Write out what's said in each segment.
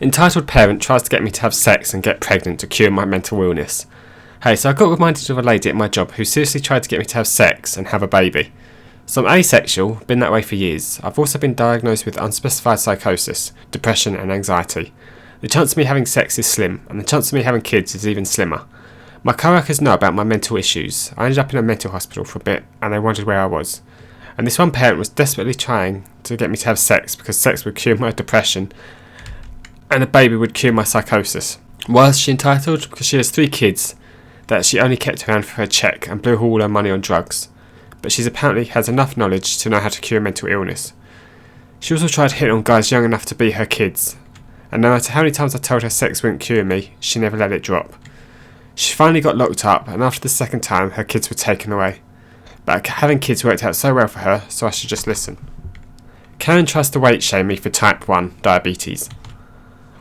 Entitled parent tries to get me to have sex and get pregnant to cure my mental illness. Hey, so I got reminded of a lady at my job who seriously tried to get me to have sex and have a baby. So I'm asexual, been that way for years. I've also been diagnosed with unspecified psychosis, depression and anxiety. The chance of me having sex is slim, and the chance of me having kids is even slimmer. My co-workers know about my mental issues. I ended up in a mental hospital for a bit, and they wondered where I was. And this one parent was desperately trying to get me to have sex because sex would cure my depression and a baby would cure my psychosis. Why is she entitled? Because she has 3 kids that she only kept around for her check and blew all her money on drugs. But she apparently has enough knowledge to know how to cure mental illness. She also tried hitting on guys young enough to be her kids, and no matter how many times I told her sex wouldn't cure me, she never let it drop. She finally got locked up, and after the second time her kids were taken away. But having kids worked out so well for her, so I should just listen. Karen tries to weight shame me for type 1 diabetes.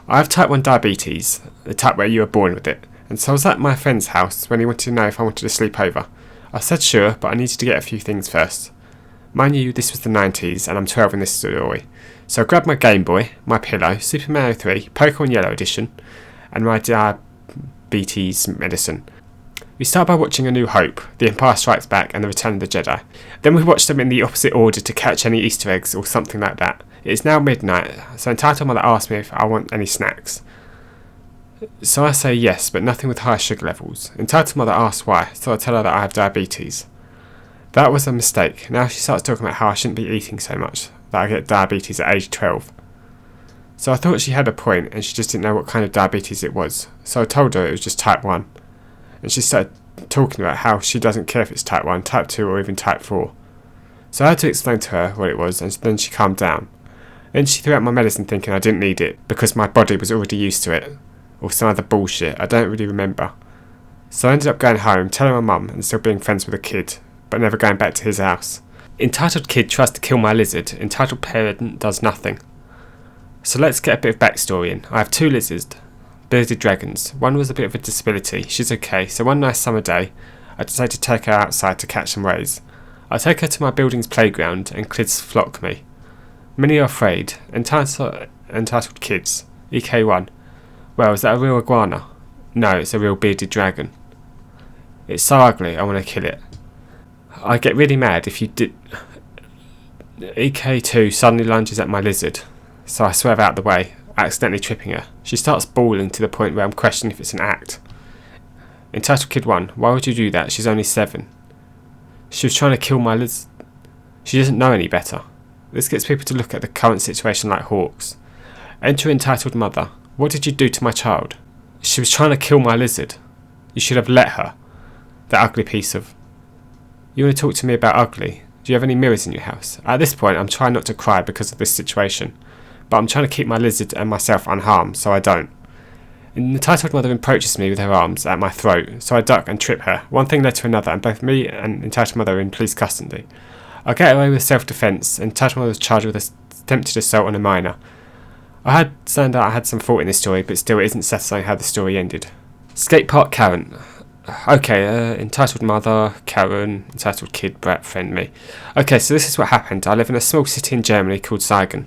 I have type 1 diabetes, the type where you were born with it, and so I was at my friend's house when he wanted to know if I wanted to sleep over. I said sure, but I needed to get a few things first. Mind you, this was the 90s and I'm 12 in this story. So I grabbed my Game Boy, my pillow, Super Mario 3, Pokemon Yellow Edition, and my diabetes medicine. We start by watching A New Hope, The Empire Strikes Back and The Return of the Jedi. Then we watch them in the opposite order to catch any Easter eggs or something like that. It is now midnight, so Entitled Mother asks me if I want any snacks. So I say yes, but nothing with high sugar levels. Entitled Mother asks why, so I tell her that I have diabetes. That was a mistake. Now she starts talking about how I shouldn't be eating so much, that I get diabetes at age 12. So I thought she had a point, and she just didn't know what kind of diabetes it was. So I told her it was just type 1. And she started talking about how she doesn't care if it's type 1, type 2 or even type 4. So I had to explain to her what it was, and then she calmed down. Then she threw out my medicine thinking I didn't need it, because my body was already used to it. Or some other bullshit, I don't really remember. So I ended up going home, telling my mum and still being friends with a kid, but never going back to his house. Entitled kid tries to kill my lizard, entitled parent does nothing. So let's get a bit of backstory in. I have 2 lizards, bearded dragons. One was a bit of a disability, she's okay, so one nice summer day, I decided to take her outside to catch some rays. I take her to my building's playground and kids flock me. Many are afraid. Entitled kids. EK1. Well, is that a real iguana? No, it's a real bearded dragon. It's so ugly, I want to kill it. I get really mad if you did... EK2 suddenly lunges at my lizard, so I swerve out the way, accidentally tripping her. She starts bawling to the point where I'm questioning if it's an act. Entitled Kid 1, why would you do that? She's only 7. She was trying to kill my lizard. She doesn't know any better. This gets people to look at the current situation like hawks. Enter Entitled Mother. What did you do to my child? She was trying to kill my lizard. You should have let her. That ugly piece of... You want to talk to me about ugly? Do you have any mirrors in your house? At this point, I'm trying not to cry because of this situation. But I'm trying to keep my lizard and myself unharmed, so I don't. And the Entitled Mother approaches me with her arms at my throat, so I duck and trip her. One thing led to another, and both me and Entitled Mother are in police custody. I get away with self-defence, and Entitled Mother was charged with attempted assault on a minor. I had found out I had some fault in this story, but still it isn't satisfying how the story ended. Skate Park Karen. Okay, Entitled Mother, Karen, Entitled Kid, Brat, Friend, me. Okay, so this is what happened. I live in a small city in Germany called Siegen.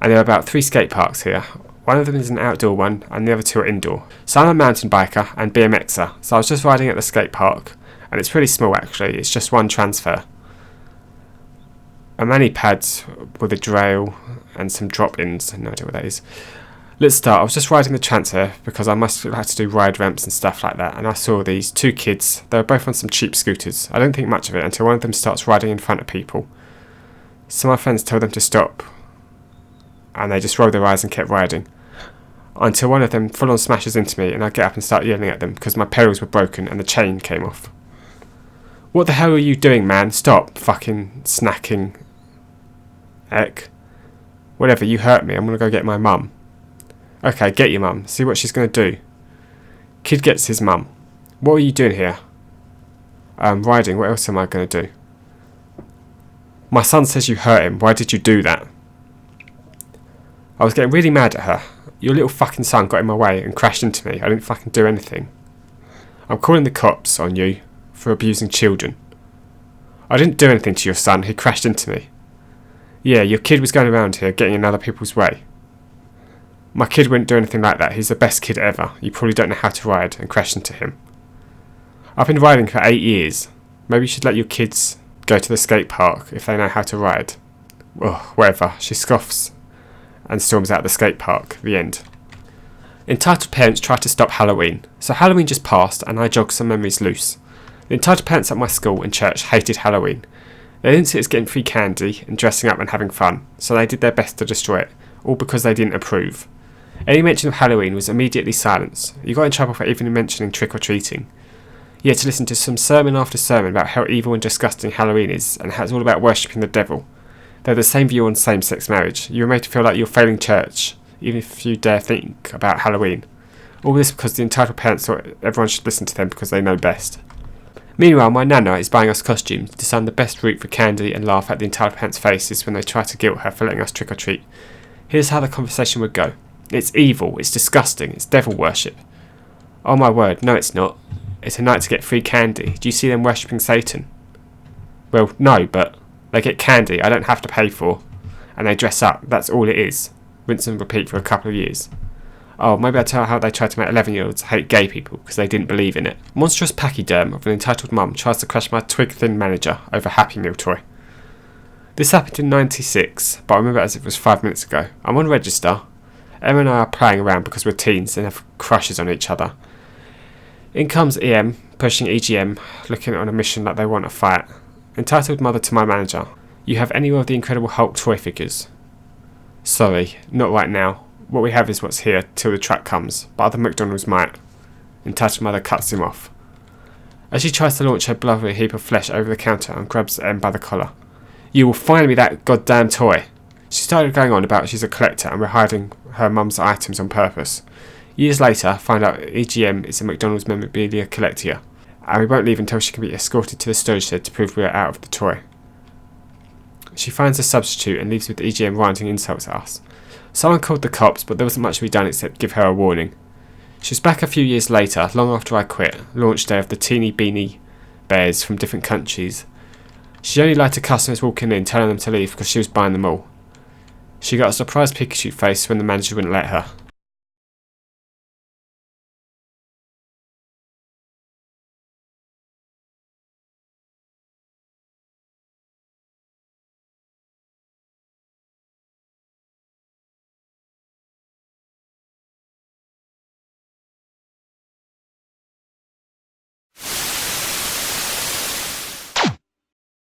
And there are about 3 skate parks here. One of them is an outdoor one, and the other 2 are indoor. So I'm a mountain biker and BMXer, so I was just riding at the skate park, and it's pretty small actually, it's just one transfer. A mani pads with a drail and some drop-ins, no idea what that is. Let's start. I was just riding the transfer because I must have to do ride ramps and stuff like that, and I saw these 2 kids. They were both on some cheap scooters. I don't think much of it until one of them starts riding in front of people. So my friends told them to stop, and they just rolled their eyes and kept riding. Until one of them full-on smashes into me, and I get up and start yelling at them because my pedals were broken and the chain came off. What the hell are you doing, man? Stop fucking snacking. Eck. Whatever, you hurt me. I'm going to go get my mum. Okay, get your mum. See what she's going to do. Kid gets his mum. What are you doing here? Riding. What else am I going to do? My son says you hurt him. Why did you do that? I was getting really mad at her. Your little fucking son got in my way and crashed into me. I didn't fucking do anything. I'm calling the cops on you for abusing children. I didn't do anything to your son. He crashed into me. Yeah, your kid was going around here getting in other people's way. My kid wouldn't do anything like that. He's the best kid ever. You probably don't know how to ride," and crashed into him. "I've been riding for 8 years. Maybe you should let your kids go to the skate park if they know how to ride." Ugh, whatever. She scoffs and storms out of the skate park. The end. Entitled parents try to stop Halloween. So Halloween just passed and I jogged some memories loose. The entitled parents at my school and church hated Halloween. They didn't see us getting free candy and dressing up and having fun, so they did their best to destroy it, all because they didn't approve. Any mention of Halloween was immediately silenced. You got in trouble for even mentioning trick-or-treating. You had to listen to some sermon after sermon about how evil and disgusting Halloween is and how it's all about worshipping the devil. They had the same view on same-sex marriage. You were made to feel like you're failing church, even if you dare think about Halloween. All this because the entitled parents thought everyone should listen to them because they know best. Meanwhile, my nana is buying us costumes to decide the best route for candy and laugh at the entitled parents' faces when they try to guilt her for letting us trick-or-treat. Here's how the conversation would go. "It's evil, it's disgusting, it's devil worship." "Oh my word, no it's not. It's a night to get free candy. Do you see them worshipping Satan?" "Well, no, but they get candy I don't have to pay for, and they dress up, that's all it is." Rinse and repeat for a couple of years. "Oh, maybe I'll tell her how they tried to make 11-year-olds hate gay people because they didn't believe in it." Monstrous pachyderm of an entitled mum tries to crush my twig-thin manager over a Happy Meal toy. This happened in '96, but I remember it as if it was 5 minutes ago. I'm on register. Emma and I are playing around because we're teens and have crushes on each other. In comes EM, pushing EGM, looking on a mission like they want a fight. Entitled mother to my manager. "You have any of the Incredible Hulk toy figures?" "Sorry, not right now. What we have is what's here till the truck comes, but other McDonald's might." Entitled mother cuts him off. As she tries to launch her blubbery heap of flesh over the counter and grabs M by the collar. "You will find me that goddamn toy." She started going on about she's a collector and we're hiding her mum's items on purpose. Years later, find out EGM is a McDonald's memorabilia collector, and we won't leave until she can be escorted to the storage shed to prove we are out of the toy. She finds a substitute and leaves with EGM ranting insults at us. Someone called the cops, but there wasn't much to be done except give her a warning. She was back a few years later, long after I quit, launch day of the teeny beanie bears from different countries. She only lied to customers walking in, telling them to leave because she was buying them all. She got a surprised Pikachu face when the manager wouldn't let her.